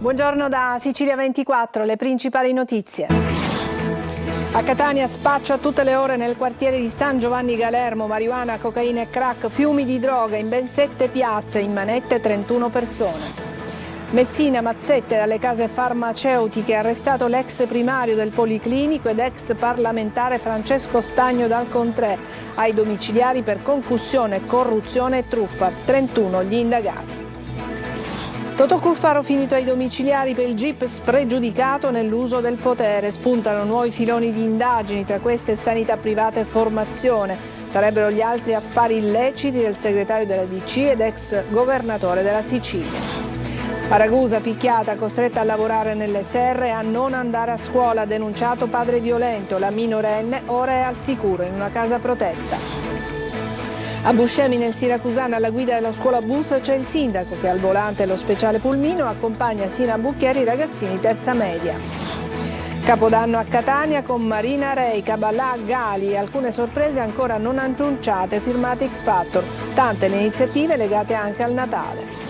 Buongiorno da Sicilia 24, le principali notizie. A Catania spaccio a tutte le ore nel quartiere di San Giovanni Galermo, marijuana, cocaina e crack, fiumi di droga in ben 7 piazze, in manette 31 persone. Messina, mazzette dalle case farmaceutiche, arrestato l'ex primario del Policlinico ed ex parlamentare Francesco Stagno dal Contrè, ai domiciliari per concussione, corruzione e truffa, 31 gli indagati. Totò Cuffaro finito ai domiciliari per il GIP spregiudicato nell'uso del potere. Spuntano nuovi filoni di indagini, tra queste sanità privata e formazione. Sarebbero gli altri affari illeciti del segretario della DC ed ex governatore della Sicilia. A Ragusa, picchiata, costretta a lavorare nelle serre e a non andare a scuola, denunciato padre violento. La minorenne ora è al sicuro in una casa protetta. A Buscemi, nel Siracusano, alla guida della scuola bus c'è il sindaco che al volante lo speciale pulmino accompagna sino a Bucchieri i ragazzini terza media. Capodanno a Catania con Marina Rei, Cabalà, Gali e alcune sorprese ancora non annunciate firmate X Factor. Tante le iniziative legate anche al Natale.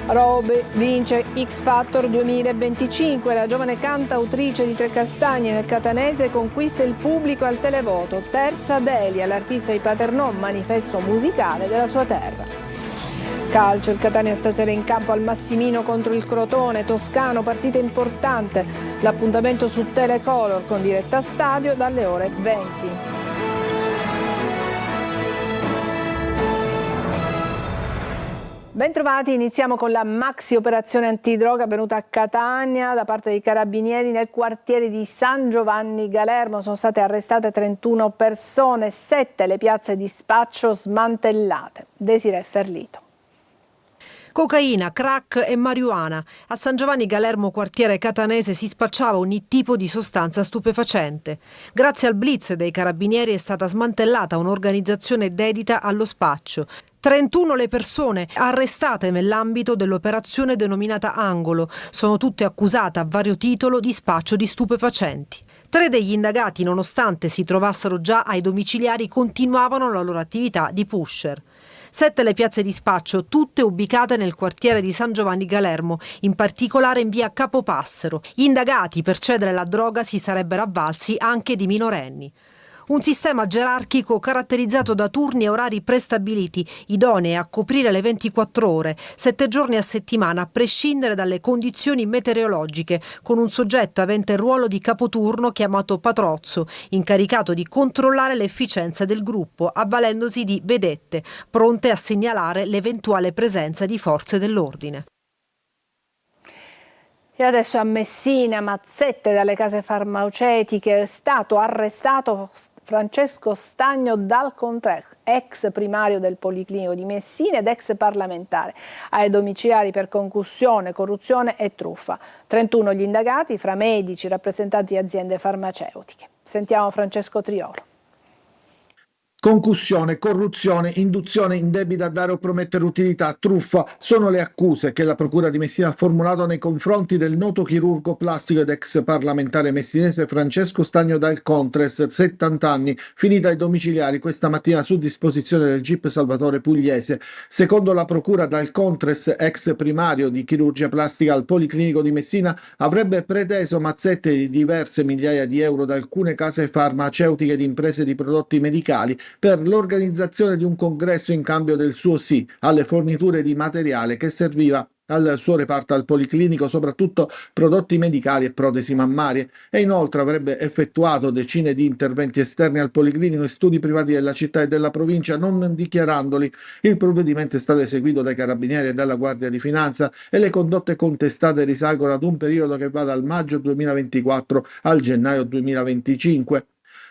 Robe vince X Factor 2025, la giovane cantautrice di Trecastagni nel catanese conquista il pubblico al televoto. Terza Delia, l'artista di Paternò, manifesto musicale della sua terra. Calcio, il Catania stasera in campo al Massimino contro il Crotone Toscano, partita importante. L'appuntamento su Telecolor con diretta stadio dalle ore 20. Bentrovati, iniziamo con la maxi operazione antidroga avvenuta a Catania da parte dei carabinieri nel quartiere di San Giovanni Galermo. Sono state arrestate 31 persone, 7 le piazze di spaccio smantellate. Desiree Ferlito. Cocaina, crack e marijuana. A San Giovanni Galermo, quartiere catanese, si spacciava ogni tipo di sostanza stupefacente. Grazie al blitz dei carabinieri è stata smantellata un'organizzazione dedita allo spaccio. 31 le persone arrestate nell'ambito dell'operazione denominata Angolo. Sono tutte accusate a vario titolo di spaccio di stupefacenti. 3 degli indagati, nonostante si trovassero già ai domiciliari, continuavano la loro attività di pusher. 7 le piazze di spaccio, tutte ubicate nel quartiere di San Giovanni Galermo, in particolare in via Capopassero. Gli indagati per cedere la droga si sarebbero avvalsi anche di minorenni. Un sistema gerarchico caratterizzato da turni e orari prestabiliti, idonei a coprire le 24 ore, 7 giorni a settimana, a prescindere dalle condizioni meteorologiche, con un soggetto avente il ruolo di capoturno chiamato patrozzo, incaricato di controllare l'efficienza del gruppo, avvalendosi di vedette, pronte a segnalare l'eventuale presenza di forze dell'ordine. E adesso a Messina, mazzette dalle case farmaceutiche, è stato arrestato Francesco Stagno dal Contrè, ex primario del Policlinico di Messina ed ex parlamentare, ai domiciliari per concussione, corruzione e truffa. 31 gli indagati, fra medici, rappresentanti di aziende farmaceutiche. Sentiamo Francesco Triolo. Concussione, corruzione, induzione indebita a dare o promettere utilità, truffa sono le accuse che la Procura di Messina ha formulato nei confronti del noto chirurgo plastico ed ex parlamentare messinese Francesco Stagno dal Contres, 70 anni, finita ai domiciliari questa mattina su disposizione del GIP Salvatore Pugliese. Secondo la Procura, dal Contres, ex primario di chirurgia plastica al Policlinico di Messina, avrebbe preteso mazzette di diverse migliaia di euro da alcune case farmaceutiche ed imprese di prodotti medicali per l'organizzazione di un congresso in cambio del suo sì alle forniture di materiale che serviva al suo reparto al Policlinico, soprattutto prodotti medicali e protesi mammarie, e inoltre avrebbe effettuato decine di interventi esterni al Policlinico e studi privati della città e della provincia non dichiarandoli. Il provvedimento è stato eseguito dai carabinieri e dalla Guardia di Finanza e le condotte contestate risalgono ad un periodo che va dal maggio 2024 al gennaio 2025.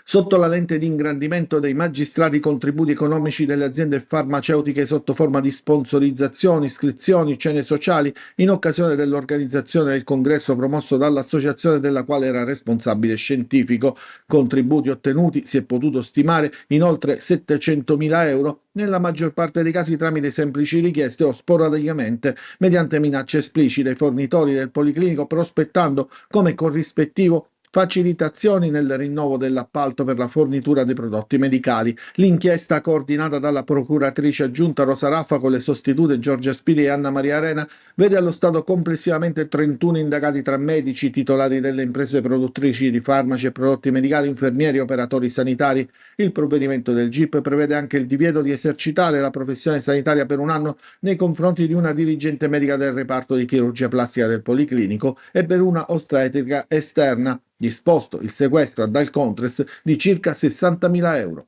Sotto la lente di ingrandimento dei magistrati, contributi economici delle aziende farmaceutiche sotto forma di sponsorizzazioni, iscrizioni, cene sociali in occasione dell'organizzazione del congresso promosso dall'associazione della quale era responsabile scientifico. Contributi ottenuti, si è potuto stimare, in oltre 700.000 euro, nella maggior parte dei casi tramite semplici richieste o sporadicamente mediante minacce esplicite ai fornitori del Policlinico, prospettando come corrispettivo facilitazioni nel rinnovo dell'appalto per la fornitura dei prodotti medicali. L'inchiesta, coordinata dalla procuratrice aggiunta Rosa Raffa con le sostitute Giorgia Spili e Anna Maria Arena, vede allo Stato complessivamente 31 indagati tra medici, titolari delle imprese produttrici di farmaci e prodotti medicali, infermieri e operatori sanitari. Il provvedimento del GIP prevede anche il divieto di esercitare la professione sanitaria per un anno nei confronti di una dirigente medica del reparto di chirurgia plastica del Policlinico e per una ostetrica esterna. Disposto il sequestro ad Alcontres di circa 60.000 euro.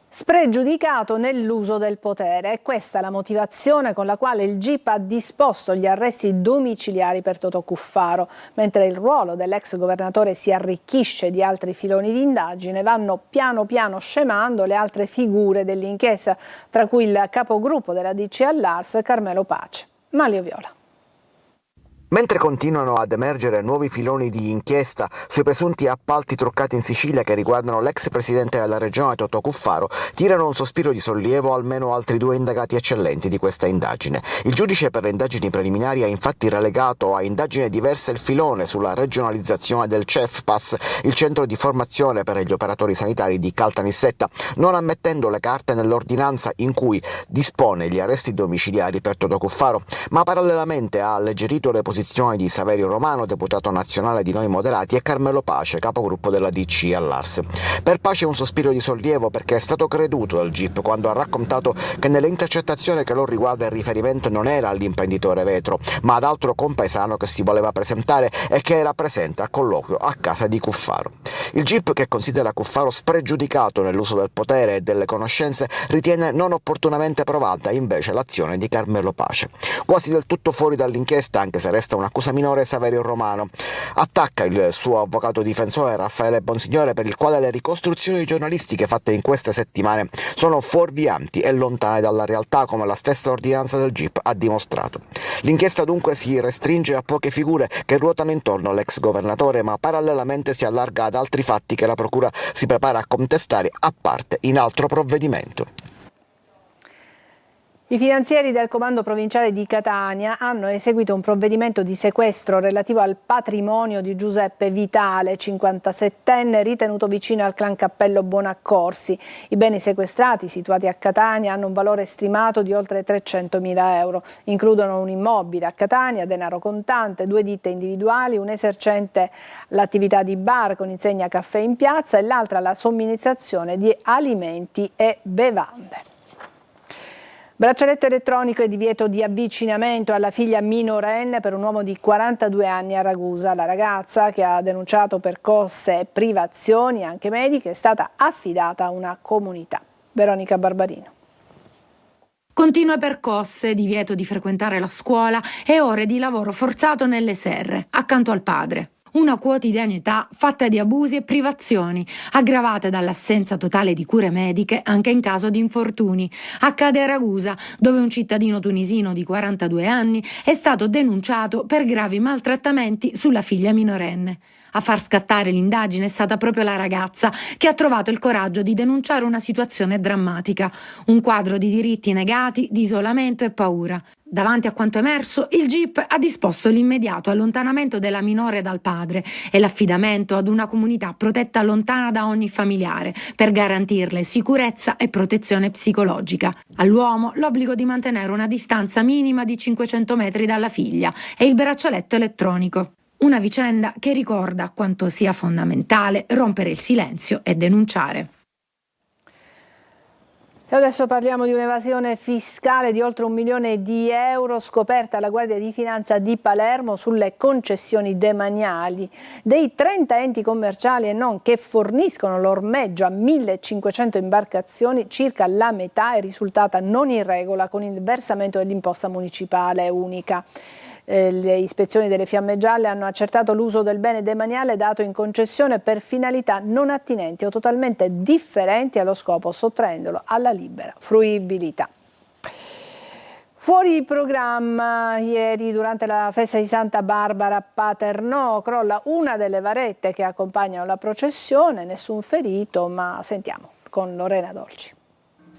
Spregiudicato nell'uso del potere. È questa la motivazione con la quale il GIP ha disposto gli arresti domiciliari per Totò Cuffaro. Mentre il ruolo dell'ex governatore si arricchisce di altri filoni di indagine, vanno piano piano scemando le altre figure dell'inchiesta, tra cui il capogruppo della DC all'Ars, Carmelo Pace. Manlio Viola. Mentre continuano ad emergere nuovi filoni di inchiesta sui presunti appalti truccati in Sicilia che riguardano l'ex presidente della regione Totò Cuffaro, tirano un sospiro di sollievo almeno altri 2 indagati eccellenti di questa indagine. Il giudice per le indagini preliminari ha infatti relegato a indagine diverse il filone sulla regionalizzazione del CEFPAS, il centro di formazione per gli operatori sanitari di Caltanissetta, non ammettendo le carte nell'ordinanza in cui dispone gli arresti domiciliari per Totò Cuffaro, ma parallelamente ha alleggerito le posizioni di Saverio Romano, deputato nazionale di Noi Moderati, e Carmelo Pace, capogruppo della DC all'Ars. Per Pace un sospiro di sollievo perché è stato creduto dal GIP quando ha raccontato che nelle intercettazioni che lo riguarda il riferimento non era all'imprenditore Vetro, ma ad altro compaesano che si voleva presentare e che era presente al colloquio a casa di Cuffaro. Il GIP, che considera Cuffaro spregiudicato nell'uso del potere e delle conoscenze, ritiene non opportunamente provata invece l'azione di Carmelo Pace. Quasi del tutto fuori dall'inchiesta, anche se resta un'accusa minore, Saverio Romano. Attacca il suo avvocato difensore Raffaele Bonsignore, per il quale le ricostruzioni giornalistiche fatte in queste settimane sono fuorvianti e lontane dalla realtà, come la stessa ordinanza del GIP ha dimostrato. L'inchiesta dunque si restringe a poche figure che ruotano intorno all'ex governatore, ma parallelamente si allarga ad altri fatti che la procura si prepara a contestare a parte in altro provvedimento. I finanzieri del Comando Provinciale di Catania hanno eseguito un provvedimento di sequestro relativo al patrimonio di Giuseppe Vitale, 57enne, ritenuto vicino al clan Cappello Bonaccorsi. I beni sequestrati, situati a Catania, hanno un valore stimato di oltre 300.000 euro. Includono un immobile a Catania, denaro contante, 2 ditte individuali, un esercente l'attività di bar con insegna caffè in piazza e l'altra la somministrazione di alimenti e bevande. Braccialetto elettronico e divieto di avvicinamento alla figlia minorenne per un uomo di 42 anni a Ragusa. La ragazza, che ha denunciato percosse e privazioni anche mediche, è stata affidata a una comunità. Veronica Barbarino. Continue percosse, divieto di frequentare la scuola e ore di lavoro forzato nelle serre, accanto al padre. Una quotidianità fatta di abusi e privazioni, aggravate dall'assenza totale di cure mediche anche in caso di infortuni. Accade a Ragusa, dove un cittadino tunisino di 42 anni è stato denunciato per gravi maltrattamenti sulla figlia minorenne. A far scattare l'indagine è stata proprio la ragazza, che ha trovato il coraggio di denunciare una situazione drammatica, un quadro di diritti negati, di isolamento e paura. Davanti a quanto emerso, il GIP ha disposto l'immediato allontanamento della minore dal padre e l'affidamento ad una comunità protetta lontana da ogni familiare per garantirle sicurezza e protezione psicologica. All'uomo l'obbligo di mantenere una distanza minima di 500 metri dalla figlia e il braccialetto elettronico. Una vicenda che ricorda quanto sia fondamentale rompere il silenzio e denunciare. E adesso parliamo di un'evasione fiscale di oltre 1 milione di euro scoperta alla Guardia di Finanza di Palermo sulle concessioni demaniali dei 30 enti commerciali e non che forniscono l'ormeggio a 1.500 imbarcazioni. Circa la metà è risultata non in regola con il versamento dell'imposta municipale unica. Le ispezioni delle Fiamme Gialle hanno accertato l'uso del bene demaniale dato in concessione per finalità non attinenti o totalmente differenti allo scopo, sottraendolo alla libera fruibilità. Fuori programma, ieri durante la festa di Santa Barbara a Paternò crolla una delle varette che accompagnano la processione, nessun ferito, ma sentiamo con Lorena Dolci.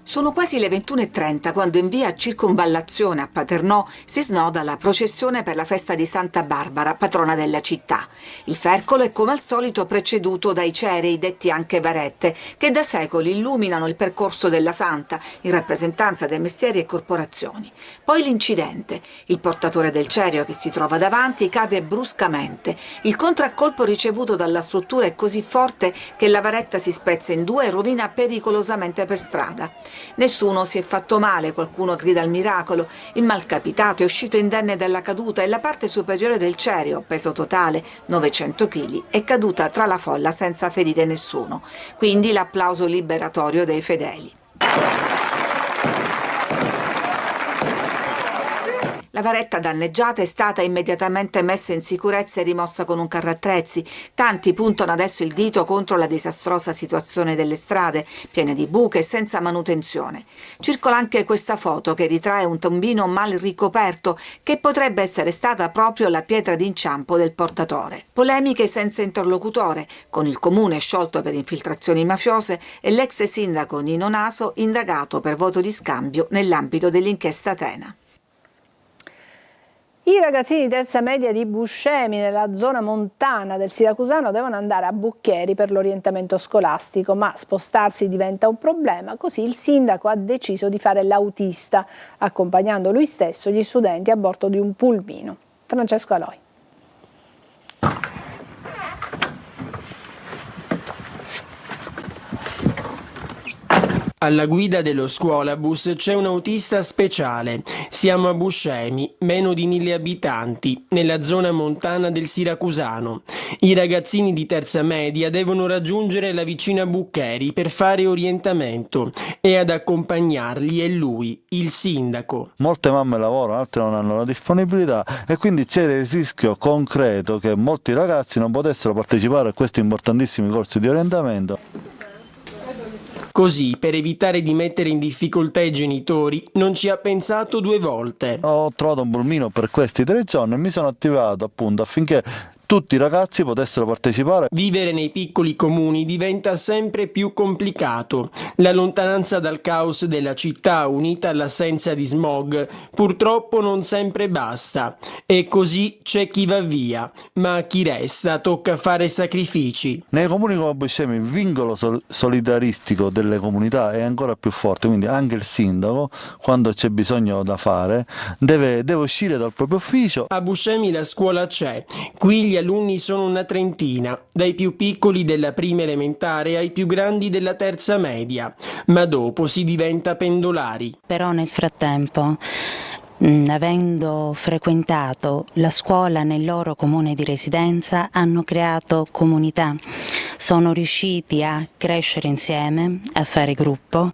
Sono quasi le 21:30 quando in via Circonvallazione a Paternò si snoda la processione per la festa di Santa Barbara, patrona della città. Il fercolo è come al solito preceduto dai cerei, detti anche varette, che da secoli illuminano il percorso della santa in rappresentanza dei mestieri e corporazioni. Poi l'incidente. Il portatore del cerio che si trova davanti cade bruscamente. Il contraccolpo ricevuto dalla struttura è così forte che la varetta si spezza in due e rovina pericolosamente per strada. Nessuno si è fatto male, qualcuno grida al miracolo. Il malcapitato è uscito indenne dalla caduta e la parte superiore del cerio, peso totale 900 kg, è caduta tra la folla senza ferire nessuno. Quindi l'applauso liberatorio dei fedeli. La varetta danneggiata è stata immediatamente messa in sicurezza e rimossa con un carro attrezzi. Tanti puntano adesso il dito contro la disastrosa situazione delle strade, piene di buche e senza manutenzione. Circola anche questa foto che ritrae un tombino mal ricoperto che potrebbe essere stata proprio la pietra d'inciampo del portatore. Polemiche senza interlocutore, con il comune sciolto per infiltrazioni mafiose e l'ex sindaco Nino Naso indagato per voto di scambio nell'ambito dell'inchiesta Atena. I ragazzini di terza media di Buscemi, nella zona montana del Siracusano, devono andare a Bucchieri per l'orientamento scolastico, ma spostarsi diventa un problema, così il sindaco ha deciso di fare l'autista, accompagnando lui stesso gli studenti a bordo di un pulmino. Francesco Aloi. Alla guida dello scuolabus c'è un autista speciale. Siamo a Buscemi, meno di 1000 abitanti, nella zona montana del Siracusano. I ragazzini di terza media devono raggiungere la vicina Bucchieri per fare orientamento e ad accompagnarli è lui, il sindaco. Molte mamme lavorano, altre non hanno la disponibilità e quindi c'è il rischio concreto che molti ragazzi non potessero partecipare a questi importantissimi corsi di orientamento. Così, per evitare di mettere in difficoltà i genitori, non ci ha pensato 2 volte. Ho trovato un pulmino per questi 3 giorni e mi sono attivato appunto affinché tutti i ragazzi potessero partecipare. Vivere nei piccoli comuni diventa sempre più complicato. La lontananza dal caos della città, unita all'assenza di smog, purtroppo non sempre basta. E così c'è chi va via, ma a chi resta tocca fare sacrifici. Nei comuni come Buscemi il vincolo solidaristico delle comunità è ancora più forte, quindi anche il sindaco, quando c'è bisogno da fare, deve uscire dal proprio ufficio. A Buscemi la scuola c'è. Qui gli alunni sono una trentina, dai più piccoli della prima elementare ai più grandi della terza media, ma dopo si diventa pendolari. Però nel frattempo, avendo frequentato la scuola nel loro comune di residenza, hanno creato comunità, sono riusciti a crescere insieme, a fare gruppo.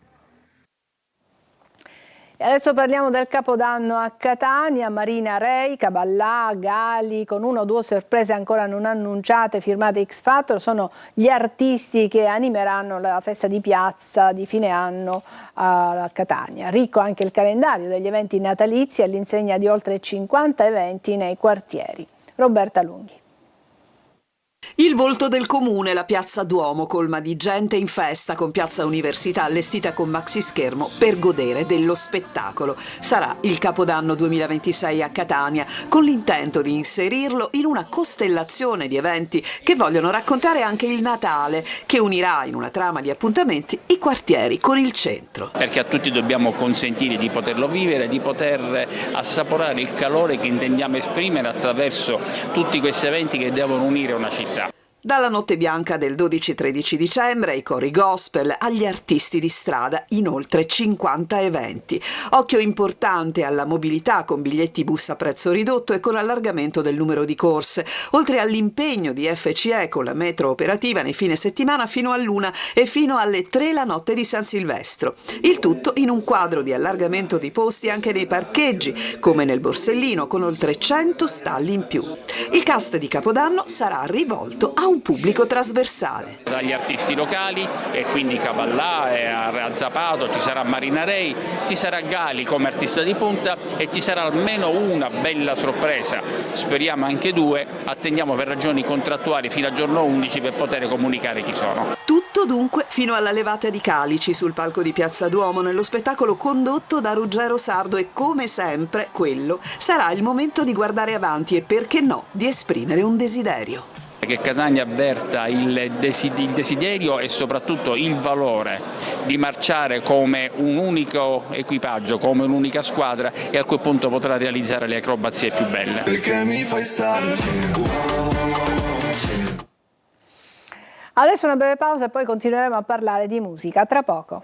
E adesso parliamo del Capodanno a Catania. Marina Rei, Caballà, Gali, con 1 o 2 sorprese ancora non annunciate, firmate X Factor, sono gli artisti che animeranno la festa di piazza di fine anno a Catania. Ricco anche il calendario degli eventi natalizi all'insegna di oltre 50 eventi nei quartieri. Roberta Lunghi. Il volto del comune, la piazza Duomo, colma di gente in festa, con piazza Università allestita con maxi schermo per godere dello spettacolo. Sarà il Capodanno 2026 a Catania, con l'intento di inserirlo in una costellazione di eventi che vogliono raccontare anche il Natale, che unirà in una trama di appuntamenti i quartieri con il centro. Perché a tutti dobbiamo consentire di poterlo vivere, di poter assaporare il calore che intendiamo esprimere attraverso tutti questi eventi che devono unire una città. Dalla Notte Bianca del 12-13 dicembre ai cori gospel agli artisti di strada in oltre 50 eventi. Occhio importante alla mobilità con biglietti bus a prezzo ridotto e con allargamento del numero di corse, oltre all'impegno di FCE con la metro operativa nei fine settimana fino all'1 e fino alle 3 la notte di San Silvestro. Il tutto in un quadro di allargamento di posti anche nei parcheggi, come nel Borsellino, con oltre 100 stalli in più. Il cast di Capodanno sarà rivolto a un un pubblico trasversale. Dagli artisti locali, e quindi Cavallà, e Zapato, ci sarà Marina Rei, ci sarà Gali come artista di punta e ci sarà almeno una bella sorpresa, speriamo anche 2, attendiamo per ragioni contrattuali fino a giorno 11 per poter comunicare chi sono. Tutto dunque fino alla levata di calici sul palco di Piazza Duomo nello spettacolo condotto da Ruggero Sardo e come sempre quello sarà il momento di guardare avanti e perché no di esprimere un desiderio. Che Catania avverta il desiderio e soprattutto il valore di marciare come un unico equipaggio, come un'unica squadra e a quel punto potrà realizzare le acrobazie più belle. Perché mi fai stare? Adesso una breve pausa e poi continueremo a parlare di musica. Tra poco.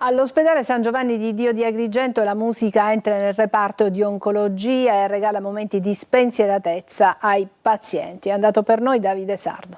All'ospedale San Giovanni di Dio di Agrigento la musica entra nel reparto di oncologia e regala momenti di spensieratezza ai pazienti. È andato per noi Davide Sardo.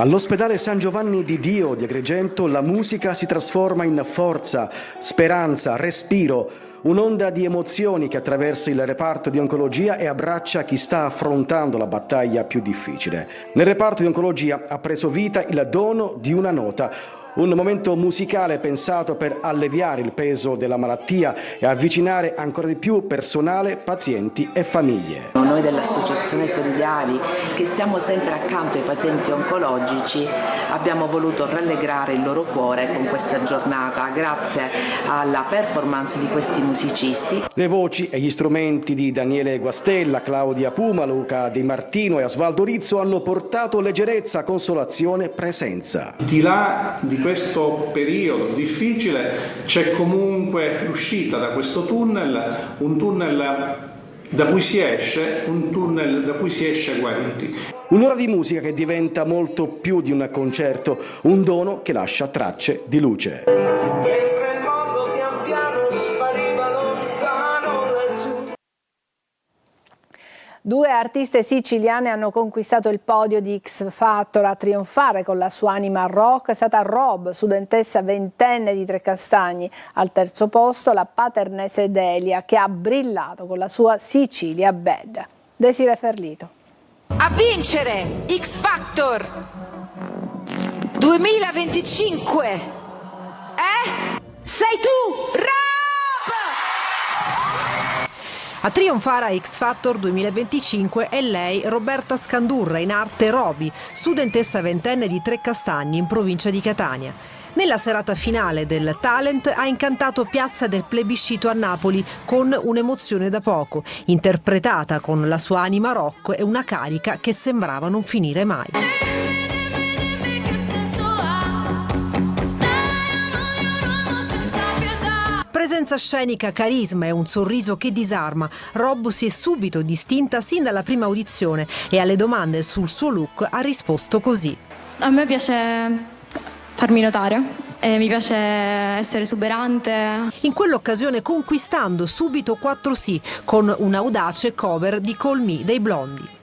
All'ospedale San Giovanni di Dio di Agrigento la musica si trasforma in forza, speranza, respiro, un'onda di emozioni che attraversa il reparto di oncologia e abbraccia chi sta affrontando la battaglia più difficile. Nel reparto di oncologia ha preso vita il dono di una nota, un momento musicale pensato per alleviare il peso della malattia e avvicinare ancora di più personale, pazienti e famiglie. Noi dell'Associazione Solidali, che siamo sempre accanto ai pazienti oncologici, abbiamo voluto rallegrare il loro cuore con questa giornata grazie alla performance di questi musicisti. Le voci e gli strumenti di Daniele Guastella, Claudia Puma, Luca Di Martino e Osvaldo Rizzo hanno portato leggerezza, consolazione, presenza. Di là di questo periodo difficile c'è comunque l'uscita da questo tunnel, un tunnel da cui si esce, un tunnel da cui si esce guariti. Un'ora di musica che diventa molto più di un concerto, un dono che lascia tracce di luce. Due artiste siciliane hanno conquistato il podio di X Factor. A trionfare con la sua anima rock è stata Rob, studentessa ventenne di Trecastagni. Al terzo posto la paternese Delia, che ha brillato con la sua Sicilia Bad. Desiree Ferlito. A vincere X Factor 2025 sei tu, Rob! A trionfare a X Factor 2025 è lei, Roberta Scandurra, in arte Roby, studentessa ventenne di Trecastagni in provincia di Catania. Nella serata finale del Talent ha incantato Piazza del Plebiscito a Napoli con un'emozione da poco, interpretata con la sua anima rock e una carica che sembrava non finire mai. Presenza scenica, carisma e un sorriso che disarma. Rob si è subito distinta sin dalla prima audizione e alle domande sul suo look ha risposto così. A me piace farmi notare, mi piace essere esuberante. In quell'occasione conquistando subito 4 sì con un'audace cover di Call Me dei Blondi.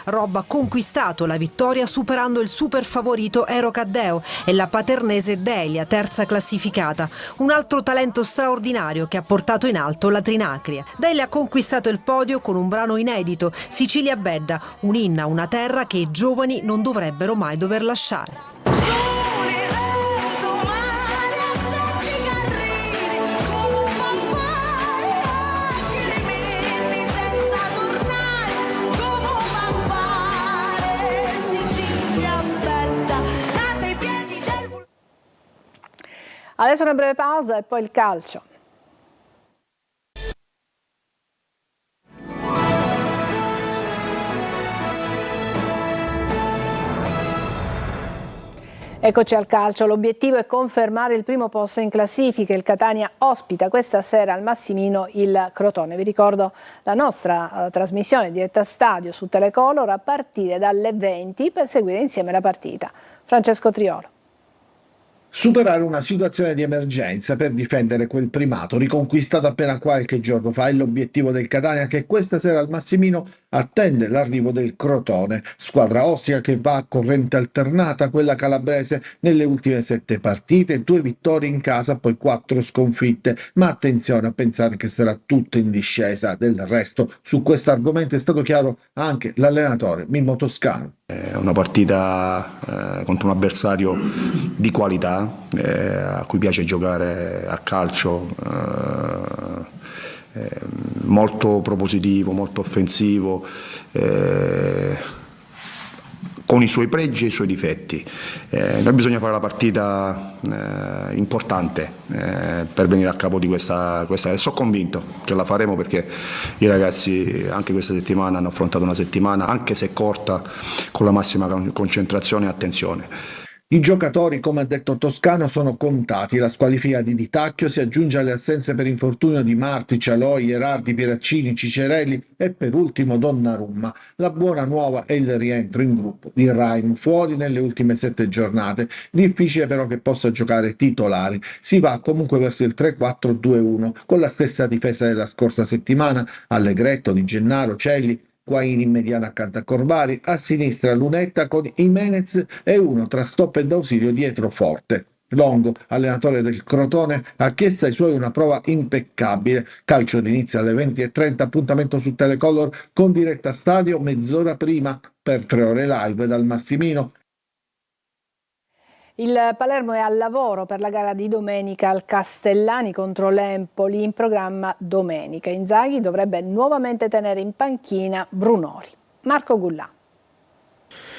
Rob ha conquistato la vittoria superando il super favorito Ero Caddeo e la paternese Delia, terza classificata. Un altro talento straordinario che ha portato in alto la Trinacria. Delia ha conquistato il podio con un brano inedito, Sicilia Bella, un'inna a una terra che i giovani non dovrebbero mai dover lasciare. Adesso una breve pausa e poi il calcio. Eccoci al calcio, l'obiettivo è confermare il primo posto in classifica. Il Catania ospita questa sera al Massimino il Crotone. Vi ricordo la nostra trasmissione diretta stadio su Telecolor a partire dalle 20 per seguire insieme la partita. Francesco Triolo. Superare una situazione di emergenza per difendere quel primato riconquistato appena qualche giorno fa è l'obiettivo del Catania, che questa sera al Massimino attende l'arrivo del Crotone, squadra ostica che va a corrente alternata a quella calabrese nelle ultime 7 partite, 2 vittorie in casa, poi 4 sconfitte, ma attenzione a pensare che sarà tutto in discesa. Del resto su questo argomento è stato chiaro anche l'allenatore Mimmo Toscano. È una partita contro un avversario di qualità, a cui piace giocare a calcio, molto propositivo, molto offensivo, con i suoi pregi e i suoi difetti. Noi bisogna fare la partita importante per venire a capo di questa. E sono convinto che la faremo, perché i ragazzi anche questa settimana hanno affrontato una settimana, anche se corta, con la massima concentrazione e attenzione. I giocatori, come ha detto Toscano, sono contati. La squalifica di Di Tacchio si aggiunge alle assenze per infortunio di Marti, Cialoi, Erardi, Pieraccini, Cicerelli e per ultimo Donnarumma. La buona nuova è il rientro in gruppo di Raim, fuori nelle ultime 7 giornate. Difficile però che possa giocare titolare. Si va comunque verso il 3-4-2-1 con la stessa difesa della scorsa settimana: Allegretto, Di Gennaro, Celli, Guaini in mediana accanto a Corvari, a sinistra Lunetta con Jimenez e uno tra stop ed ausilio dietro Forte. Longo, allenatore del Crotone, ha chiesto ai suoi una prova impeccabile. Calcio d'inizio alle 20:30, appuntamento su Telecolor con diretta stadio mezz'ora prima per 3 ore live dal Massimino. Il Palermo è al lavoro per la gara di domenica al Castellani contro l'Empoli, in programma domenica. Inzaghi dovrebbe nuovamente tenere in panchina Brunori. Marco Gullà.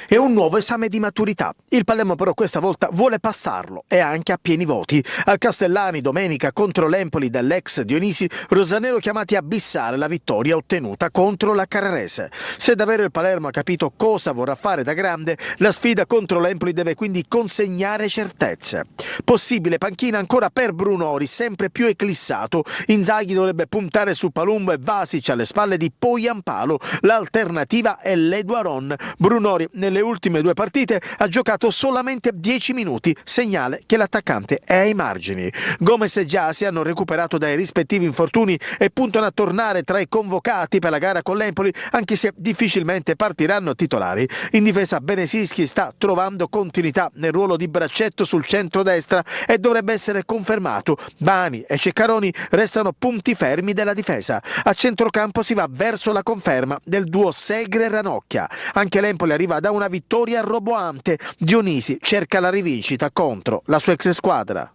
È un nuovo esame di maturità. Il Palermo però questa volta vuole passarlo, e anche a pieni voti. Al Castellani domenica contro l'Empoli dell'ex Dionisi, rosanero chiamati a bissare la vittoria ottenuta contro la Carrarese. Se davvero il Palermo ha capito cosa vorrà fare da grande, la sfida contro l'Empoli deve quindi consegnare certezze. Possibile panchina ancora per Brunori, sempre più eclissato. Inzaghi dovrebbe puntare su Palumbo e Vasic alle spalle di Poyampalo. L'alternativa è Leduaron. Brunori nelle ultime 2 partite ha giocato solamente 10 minuti, segnale che l'attaccante è ai margini. Gomez e Giasi hanno recuperato dai rispettivi infortuni e puntano a tornare tra i convocati per la gara con l'Empoli, anche se difficilmente partiranno titolari. In difesa Benesischi sta trovando continuità nel ruolo di braccetto sul centro-destra e dovrebbe essere confermato. Bani e Ceccaroni restano punti fermi della difesa. A centrocampo si va verso la conferma del duo Segre-Ranocchia. Anche l'Empoli arriva da una vittoria roboante. Dionisi cerca la rivincita contro la sua ex squadra.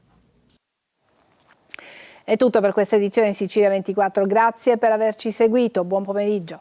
È tutto per questa edizione di Sicilia 24. Grazie per averci seguito. Buon pomeriggio.